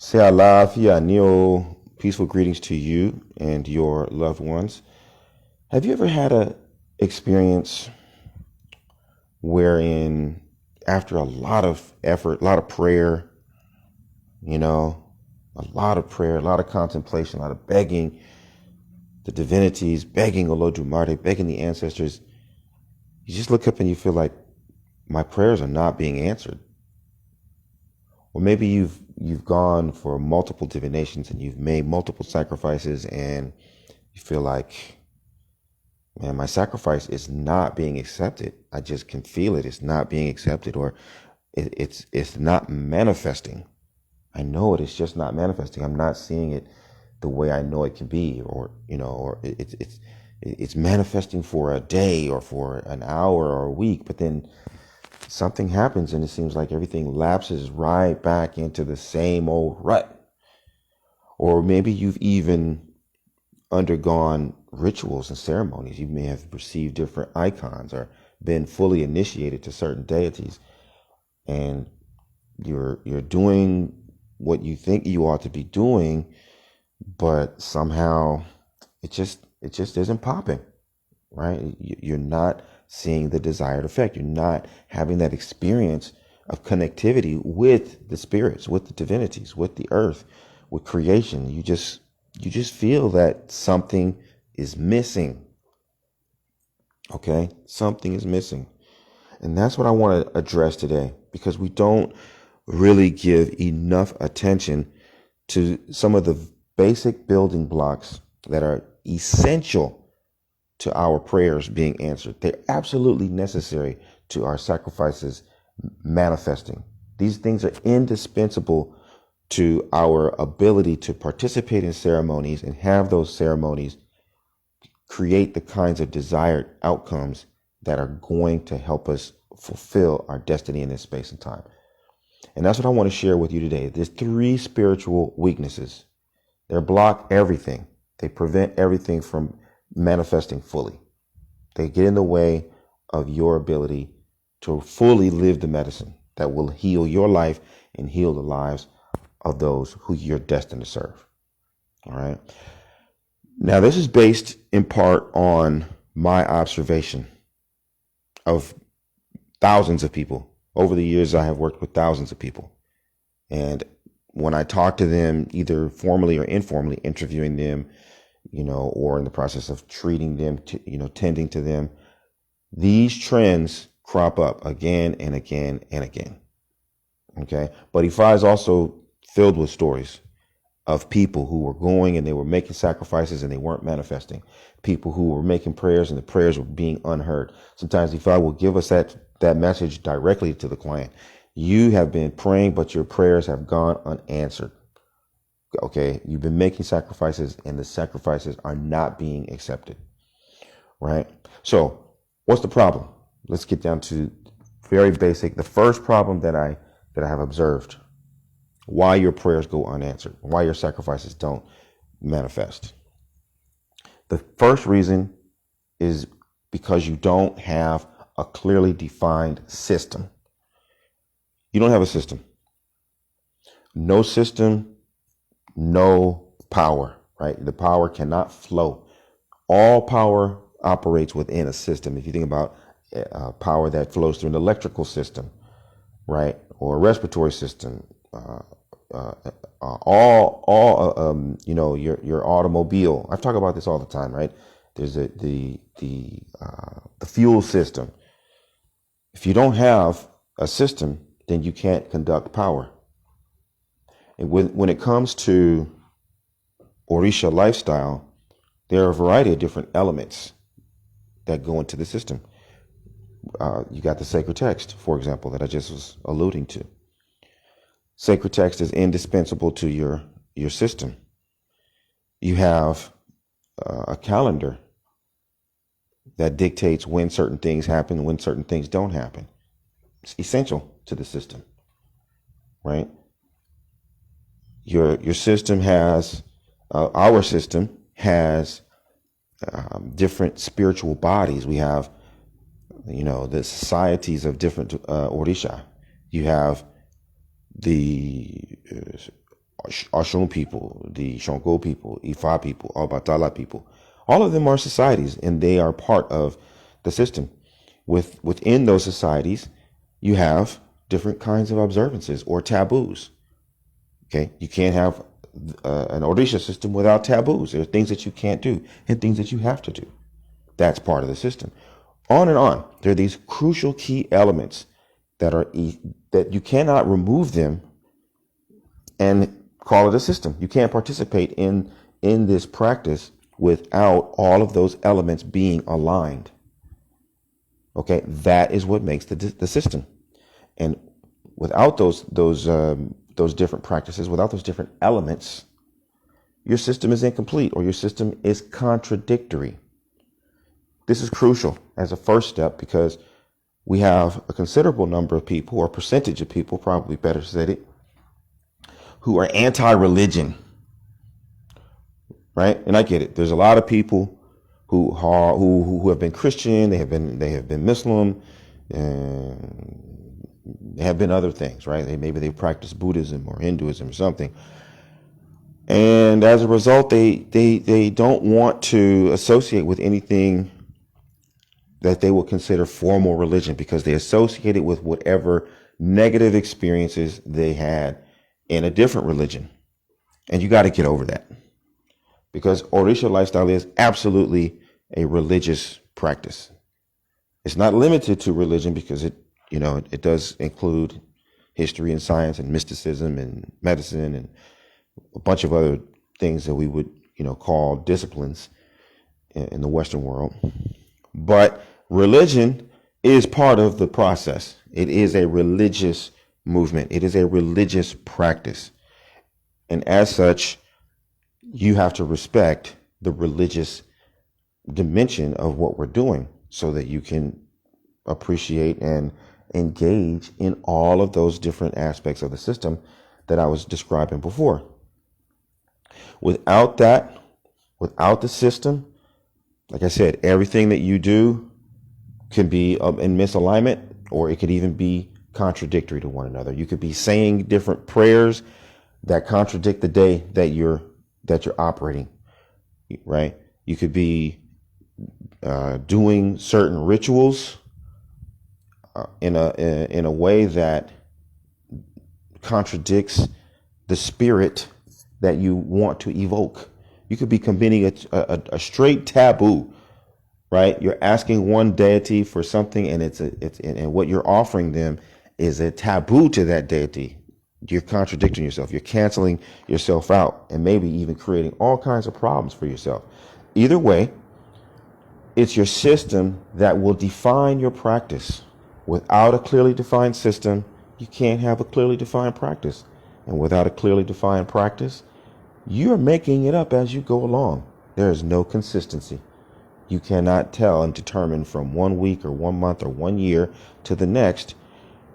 Say alafia, Neo, peaceful greetings to you and your loved ones. Have you ever had a experience wherein after a lot of effort, a lot of prayer, you know, a lot of prayer, a lot of contemplation, a lot of begging the divinities, begging Olodumare, begging the ancestors, you just look up and you feel like my prayers are not being answered? Or maybe you've gone for multiple divinations and you've made multiple sacrifices and you feel like, man, my sacrifice is not being accepted. I just can feel it. It's not being accepted, or it's not manifesting. I know it. It's just not manifesting. I'm not seeing it the way I know it can be, or it's manifesting for a day or for an hour or a week, but then something happens and it seems like everything lapses right back into the same old rut. Or maybe you've even undergone rituals and ceremonies. You may have received different icons or been fully initiated to certain deities, and you're doing what you think you ought to be doing, but somehow it just isn't popping, right? You're not seeing the desired effect. You're not having that experience of connectivity with the spirits, with the divinities, with the earth, with creation. You just feel that something is missing. Okay? Something is missing. And that's what I want to address today, because we don't really give enough attention to some of the basic building blocks that are essential to our prayers being answered. They're absolutely necessary to our sacrifices manifesting. These things are indispensable to our ability to participate in ceremonies and have those ceremonies create the kinds of desired outcomes that are going to help us fulfill our destiny in this space and time. And that's what I want to share with you today. There's 3 spiritual weaknesses. They block everything. They prevent everything from manifesting fully. They get in the way of your ability to fully live the medicine that will heal your life and heal the lives of those who you're destined to serve. All right. Now, this is based in part on my observation of thousands of people. Over the years, I have worked with thousands of people. And when I talk to them, either formally or informally, interviewing them, or in the process of treating them, tending to them, these trends crop up again and again and again. Okay. But Ifa is also filled with stories of people who were going and they were making sacrifices and they weren't manifesting. People who were making prayers and the prayers were being unheard. Sometimes Ifa will give us that message directly to the client. You have been praying, but your prayers have gone unanswered. Okay, you've been making sacrifices and the sacrifices are not being accepted, right? So what's the problem? Let's get down to very basic. The first problem that I have observed, why your prayers go unanswered, why your sacrifices don't manifest. The first reason is because you don't have a clearly defined system. You don't have a system. No system, no power, right? The power cannot flow. All power operates within a system. If you think about power that flows through an electrical system, right, or a respiratory system, your automobile. I've talked about this all the time, right? There's the fuel system. If you don't have a system, then you can't conduct power. And when it comes to Orisha lifestyle, there are a variety of different elements that go into the system. You got the sacred text, for example, that I just was alluding to. Sacred text is indispensable to your system. You have a calendar that dictates when certain things happen, when certain things don't happen. It's essential to the system, right? Your system has, our system has different spiritual bodies. We have, the societies of different Orisha. You have the Oshun people, the Shongo people, Ifa people, Obatala people. All of them are societies, and they are part of the system. Within those societies, you have different kinds of observances or taboos. Okay, you can't have an Orisha system without taboos. There are things that you can't do and things that you have to do. That's part of the system. On and on. There are these crucial key elements that you cannot remove them and call it a system. You can't participate in this practice without all of those elements being aligned. Okay, that is what makes the system. And without those different practices, without those different elements, your system is incomplete or your system is contradictory. This is crucial as a first step because we have a considerable number of people, or percentage of people, probably better said, who are anti-religion, right? And I get it. There's a lot of people who have been Christian, they have been Muslim, and they have been other things, right? Maybe they practice Buddhism or Hinduism or something. And as a result, they don't want to associate with anything that they will consider formal religion because they associate it with whatever negative experiences they had in a different religion. And you got to get over that, because Orisha lifestyle is absolutely a religious practice. It's not limited to religion because it does include history and science and mysticism and medicine and a bunch of other things that we would, call disciplines in the Western world. But religion is part of the process. It is a religious movement. It is a religious practice. And as such, you have to respect the religious dimension of what we're doing so that you can appreciate and engage in all of those different aspects of the system that I was describing before. Without that, without the system, like I said, everything that you do can be in misalignment, or it could even be contradictory to one another. You could be saying different prayers that contradict the day that you're operating, right? You could be doing certain rituals in a way that contradicts the spirit that you want to evoke. You could be committing a straight taboo, right? You're asking one deity for something, and and what you're offering them is a taboo to that deity. You're contradicting yourself. You're canceling yourself out, and maybe even creating all kinds of problems for yourself. Either way, it's your system that will define your practice. Without a clearly defined system, you can't have a clearly defined practice. And without a clearly defined practice, you're making it up as you go along. There is no consistency. You cannot tell and determine from 1 week or 1 month or 1 year to the next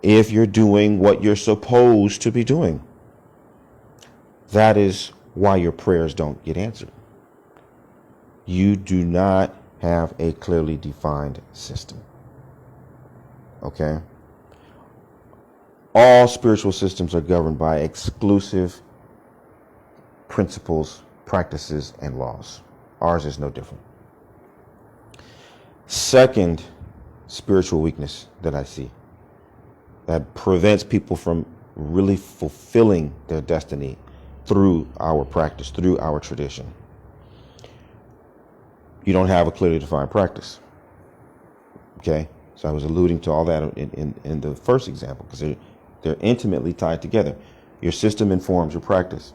if you're doing what you're supposed to be doing. That is why your prayers don't get answered. You do not have a clearly defined system. Okay? All spiritual systems are governed by exclusive principles, practices, and laws. Ours is no different. Second spiritual weakness that I see that prevents people from really fulfilling their destiny through our practice, through our tradition. You don't have a clearly defined practice. Okay? So I was alluding to all that in the first example because they're intimately tied together. Your system informs your practice.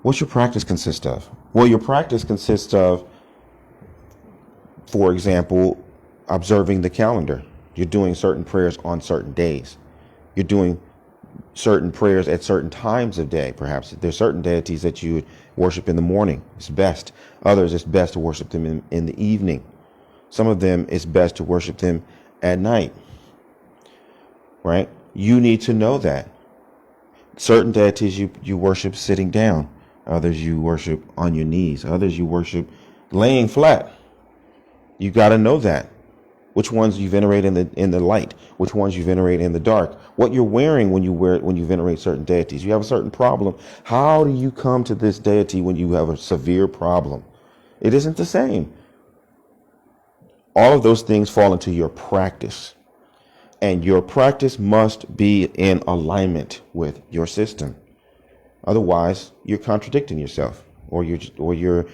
What's your practice consist of? Well, your practice consists of, for example, observing the calendar. You're doing certain prayers on certain days. You're doing certain prayers at certain times of day. Perhaps there's certain deities that you would worship in the morning. It's best. Others, it's best to worship them in the evening. Some of them, it's best to worship them at night. Right? You need to know that. Certain deities you worship sitting down. Others you worship on your knees. Others you worship laying flat. You got to know that. which ones you venerate in the light, which ones you venerate in the dark, what you're wearing when you venerate certain deities. You have a certain problem. How do you come to this deity when you have a severe problem? It isn't the same. All of those things fall into your practice, and your practice must be in alignment with your system. Otherwise, you're contradicting yourself, or your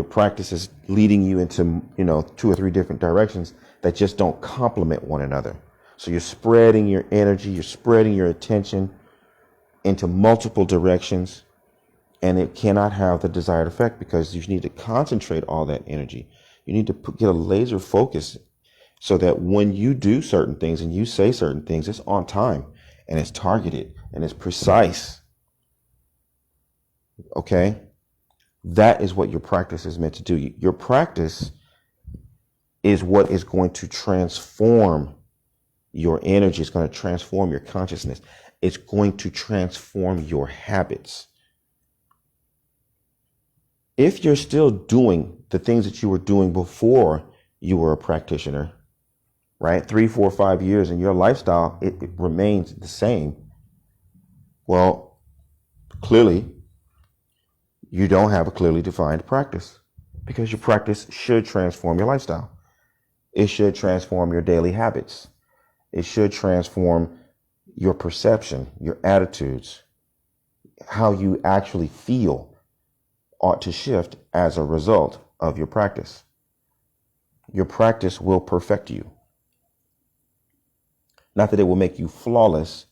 practice is leading you into, 2 or 3 different directions that just don't complement one another. So you're spreading your energy, you're spreading your attention into multiple directions, and it cannot have the desired effect because you need to concentrate all that energy. You need to get a laser focus so that when you do certain things and you say certain things, it's on time and it's targeted and it's precise. Okay? That is what your practice is meant to do. Your practice is what is going to transform your energy. It's going to transform your consciousness. It's going to transform your habits. If you're still doing the things that you were doing before you were a practitioner, right? 3, 4, 5 years and your lifestyle, it remains the same. Well, clearly, you don't have a clearly defined practice because your practice should transform your lifestyle. It should transform your daily habits. It should transform your perception, your attitudes, how you actually feel ought to shift as a result of your practice. Your practice will perfect you. Not that it will make you flawless,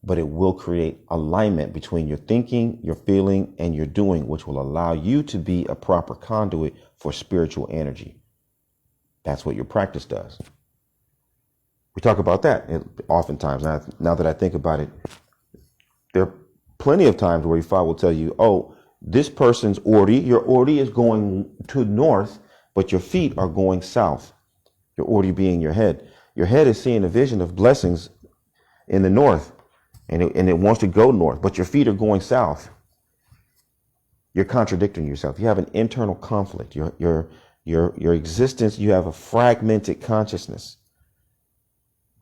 but it will create alignment between your thinking, your feeling, and your doing, which will allow you to be a proper conduit for spiritual energy. That's what your practice does. We talk about that oftentimes. Now that I think about it, there are plenty of times where Ifa will tell you, oh, this person's your Ori is going to north, but your feet are going south. Your Ori being your head. Your head is seeing a vision of blessings in the north, and it wants to go north, but your feet are going south. You're contradicting yourself. You have an internal conflict. Your existence, you have a fragmented consciousness,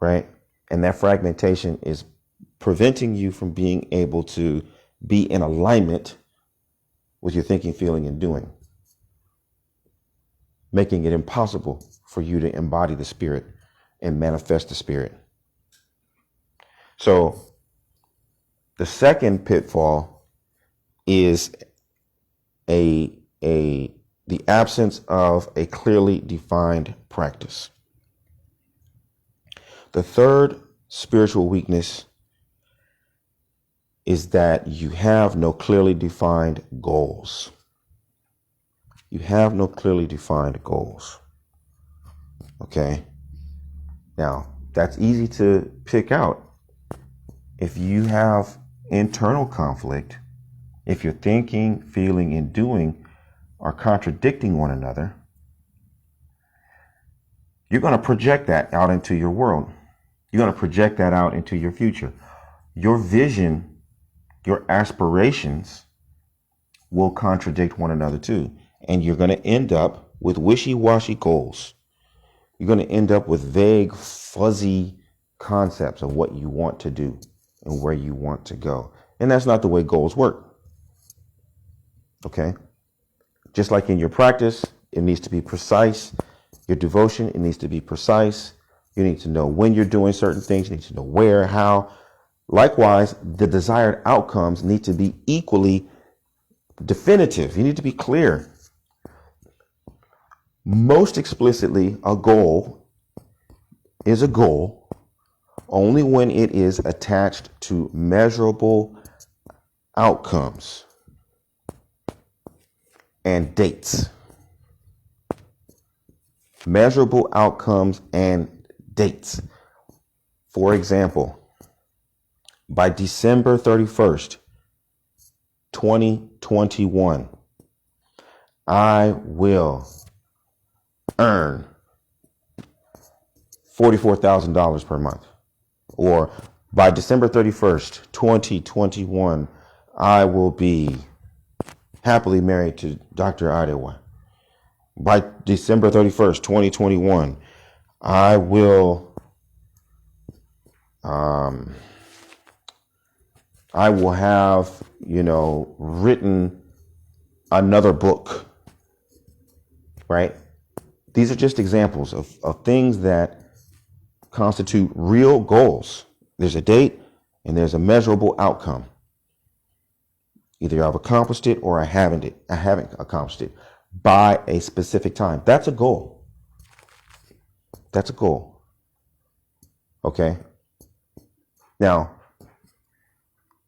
right? And that fragmentation is preventing you from being able to be in alignment with your thinking, feeling, and doing, making it impossible for you to embody the spirit and manifest the spirit. So the second pitfall is the absence of a clearly defined practice. The third spiritual weakness is that you have no clearly defined goals. You have no clearly defined goals. Okay? Now, that's easy to pick out. If you have internal conflict, if your thinking, feeling, and doing are contradicting one another, you're going to project that out into your world. You're going to project that out into your future. Your vision, your aspirations will contradict one another too. And you're going to end up with wishy-washy goals. You're going to end up with vague, fuzzy concepts of what you want to do and where you want to go. And that's not the way goals work. Okay? Just like in your practice, it needs to be precise. Your devotion, it needs to be precise. You need to know when you're doing certain things. You need to know where, how. Likewise, the desired outcomes need to be equally definitive. You need to be clear. Most explicitly, a goal is a goal only when it is attached to measurable outcomes and dates. Measurable outcomes and dates. For example, by December 31st, 2021, I will earn $44,000 per month. Or by December 31st, 2021, I will be happily married to Dr. Adewa. By December 31st, 2021, I will, um, I will have, written another book, right? These are just examples of things that constitute real goals. There's a date and there's a measurable outcome. Either I've accomplished it or I haven't accomplished it by a specific time. That's a goal. That's a goal. Okay. Now,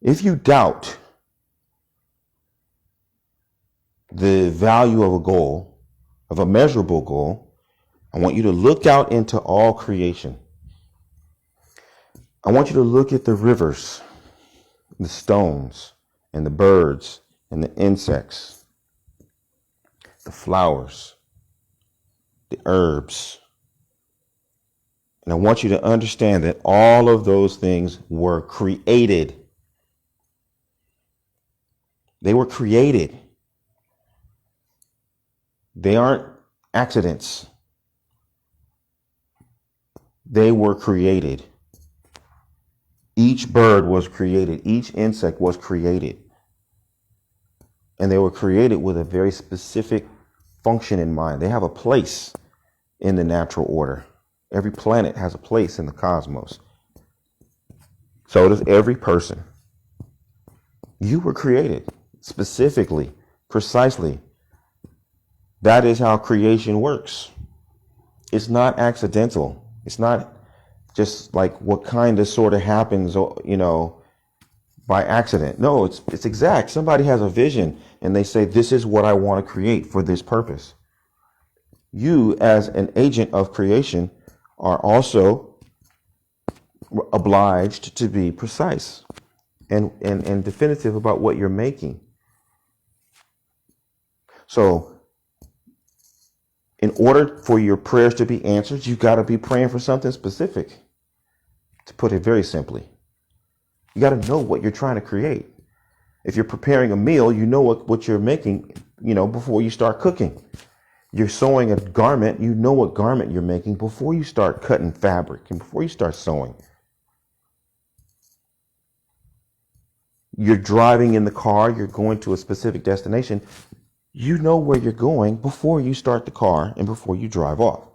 if you doubt the value of a goal, of a measurable goal, I want you to look out into all creation. I want you to look at the rivers, the stones, and the birds, and the insects, the flowers, the herbs. And I want you to understand that all of those things were created. They were created. They aren't accidents. They were created. Each bird was created. Each insect was created. And they were created with a very specific function in mind. They have a place in the natural order. Every planet has a place in the cosmos. So does every person. You were created specifically, precisely. That is how creation works. It's not accidental. It's not just like what kind of sort of happens, by accident. No, it's exact. Somebody has a vision and they say, this is what I want to create for this purpose. You, as an agent of creation, are also obliged to be precise and definitive about what you're making. So, in order for your prayers to be answered, you've got to be praying for something specific. To put it very simply, you got to know what you're trying to create. If you're preparing a meal, you know what you're making, before you start cooking. You're sewing a garment, you know what garment you're making before you start cutting fabric and before you start sewing. You're driving in the car, you're going to a specific destination. You know where you're going before you start the car and before you drive off.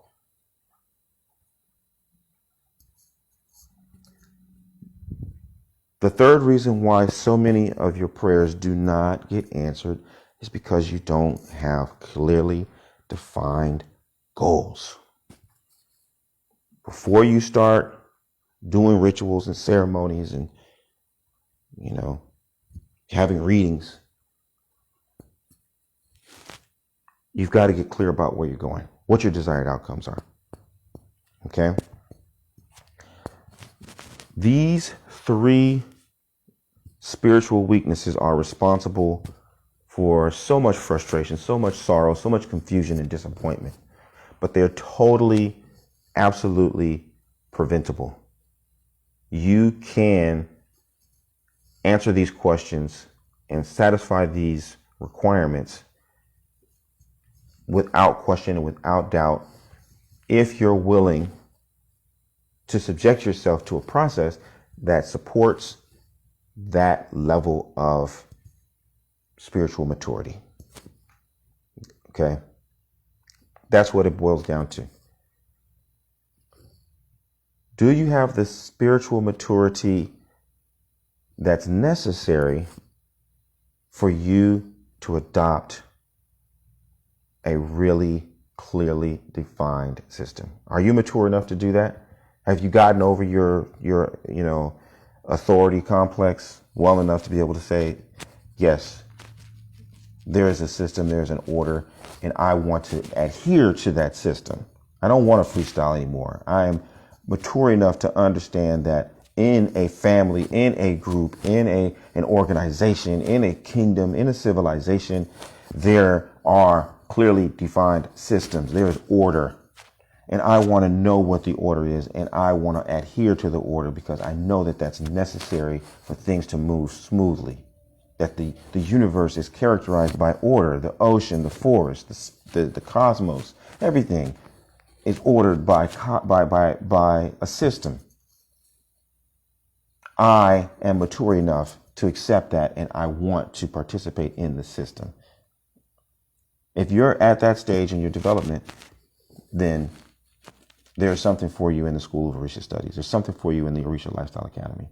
The third reason why so many of your prayers do not get answered is because you don't have clearly defined goals. Before you start doing rituals and ceremonies and, having readings, you've got to get clear about where you're going, what your desired outcomes are. Okay? These three spiritual weaknesses are responsible for so much frustration, so much sorrow, so much confusion and disappointment. But they're totally, absolutely preventable. You can answer these questions and satisfy these requirements without question and without doubt if you're willing to subject yourself to a process that supports that level of spiritual maturity. Okay? That's what it boils down to. Do you have the spiritual maturity that's necessary for you to adopt a really clearly defined system? Are you mature enough to do that? Have you gotten over your authority complex well enough to be able to say, yes, there is a system, there's an order, and I want to adhere to that system. I don't want to freestyle anymore. I am mature enough to understand that in a family, in a group, in an organization, in a kingdom, in a civilization, there are clearly defined systems. There is order. And I want to know what the order is, and I want to adhere to the order because I know that that's necessary for things to move smoothly. That the universe is characterized by order, the ocean, the forest, the cosmos, everything. is ordered by a system. I am mature enough to accept that, and I want to participate in the system. If you're at that stage in your development, then there's something for you in the School of Orisha Studies. There's something for you in the Orisha Lifestyle Academy.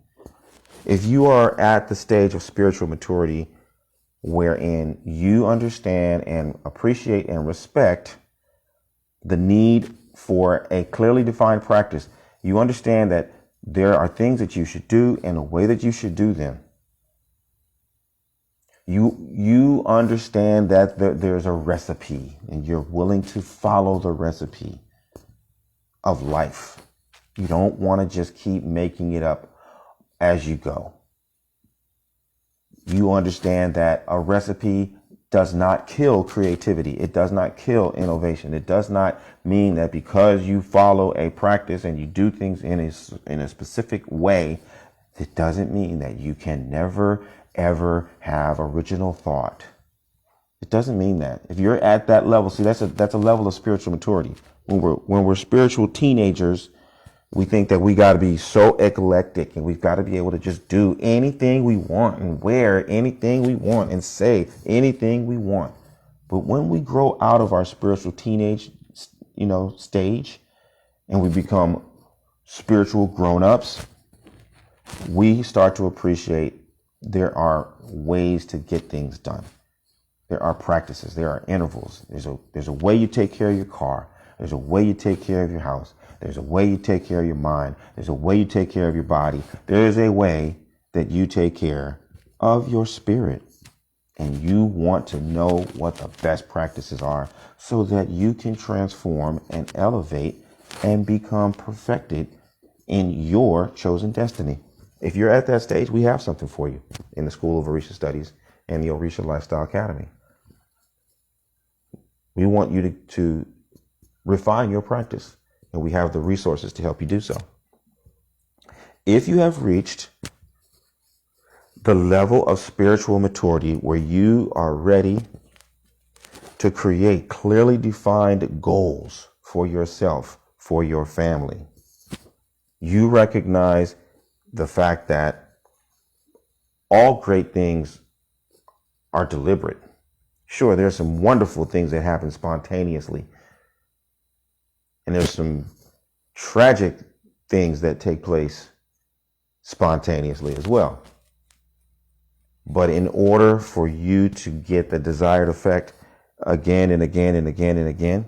If you are at the stage of spiritual maturity wherein you understand and appreciate and respect the need for a clearly defined practice, you understand that there are things that you should do and a way that you should do them. You understand that there's a recipe and you're willing to follow the recipe of life. You don't want to just keep making it up as you go. You understand that a recipe does not kill creativity. It does not kill innovation. It does not mean that because you follow a practice and you do things in a specific way, it doesn't mean that you can never, ever have original thought. It doesn't mean that. If you're at that level, see, that's a level of spiritual maturity. When we're spiritual teenagers, we think that we got to be so eclectic and we've got to be able to just do anything we want and wear anything we want and say anything we want. But when we grow out of our spiritual teenage, stage and we become spiritual grown-ups, we start to appreciate there are ways to get things done. There are practices. There are intervals. There's a way you take care of your car. There's a way you take care of your house. There's a way you take care of your mind. There's a way you take care of your body. There is a way that you take care of your spirit. And you want to know what the best practices are so that you can transform and elevate and become perfected in your chosen destiny. If you're at that stage, we have something for you in the School of Orisha Studies and the Orisha Lifestyle Academy. We want you to refine your practice, and we have the resources to help you do so. If you have reached the level of spiritual maturity where you are ready to create clearly defined goals for yourself, for your family, you recognize the fact that all great things are deliberate. Sure, there's some wonderful things that happen spontaneously, and there's some tragic things that take place spontaneously as well. But in order for you to get the desired effect again and again and again and again,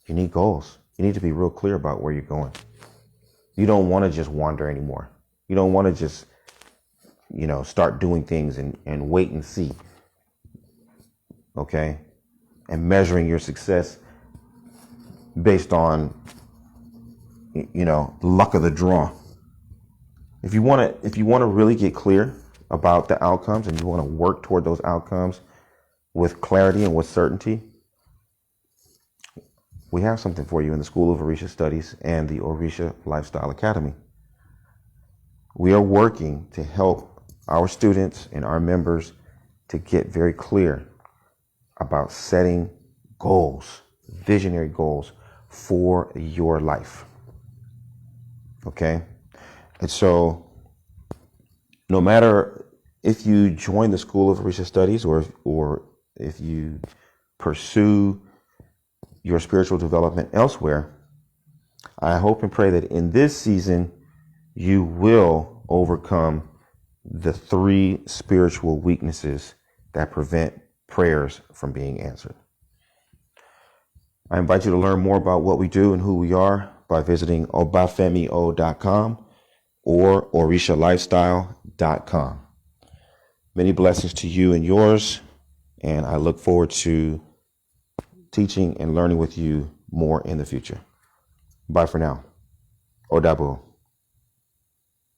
you need goals. You need to be real clear about where you're going. You don't want to just wander anymore. You don't want to just, start doing things and wait and see. Okay? And measuring your success based on, luck of the draw. If you want to really get clear about the outcomes and you want to work toward those outcomes with clarity and with certainty, we have something for you in the School of Orisha Studies and the Orisha Lifestyle Academy. We are working to help our students and our members to get very clear about setting goals, visionary goals for your life. Okay? And so no matter if you join the School of Orisha Studies or if you pursue your spiritual development elsewhere, I hope and pray that in this season you will overcome the 3 spiritual weaknesses that prevent prayers from being answered. I invite you to learn more about what we do and who we are by visiting obafemio.com or orishalifestyle.com. Many blessings to you and yours, and I look forward to teaching and learning with you more in the future. Bye for now. Odabu.